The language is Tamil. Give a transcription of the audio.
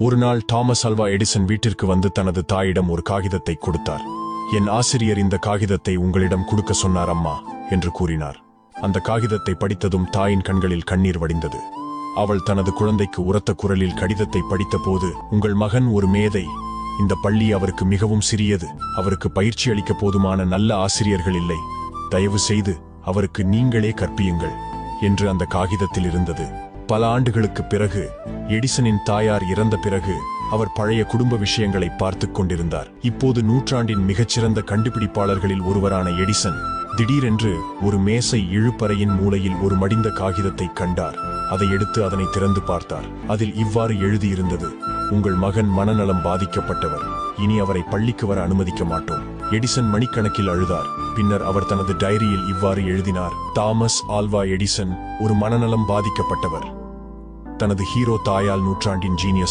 ஒரு நாள் தாமஸ் ஆல்வா எடிசன் வீட்டிற்கு வந்து தனது தாயிடம் ஒரு காகிதத்தை கொடுத்தார். என் ஆசிரியர் இந்த காகிதத்தை உங்களிடம் கொடுக்க சொன்னார் அம்மா என்று கூறினார். அந்த காகிதத்தை படித்ததும் தாயின் கண்களில் கண்ணீர் வடிந்தது. அவள் தனது குழந்தைக்கு உரத்த குரலில் கடிதத்தை படித்தபோது, உங்கள் மகன் ஒரு மேதை. இந்த பள்ளி அவருக்கு மிகவும் சிறியது. அவருக்கு பயிற்சி அளிக்க போதுமான நல்ல ஆசிரியர்கள் இல்லை. தயவு செய்து அவருக்கு நீங்களே கற்பியுங்கள் என்று அந்த காகிதத்தில் இருந்தது. பல ஆண்டுகளுக்கு பிறகு, எடிசனின் தாயார் இறந்த பிறகு அவர் பழைய குடும்ப விஷயங்களை பார்த்துக் கொண்டிருந்தார். இப்போது நூற்றாண்டின் மிகச்சிறந்த கண்டுபிடிப்பாளர்களில் ஒருவரான எடிசன் திடீரென்று ஒரு மேசை இழுப்பறையின் மூலையில் ஒரு மடிந்த காகிதத்தை கண்டார். அதை எடுத்து அதனை திறந்து பார்த்தார். அதில் இவ்வாறு எழுதியிருந்தது: உங்கள் மகன் மனநலம் பாதிக்கப்பட்டவர். இனி அவரை பள்ளிக்கு வர அனுமதிக்க மாட்டோம். எடிசன் மணிக்கணக்கில் அழுதார். பின்னர் அவர் தனது டைரியில் இவ்வாறு எழுதினார்: தாமஸ் ஆல்வா எடிசன் ஒரு மனநலம் பாதிக்கப்பட்டவர். தனது ஹீரோ தாயால் நூற்றாண்டின் ஜீனியஸ்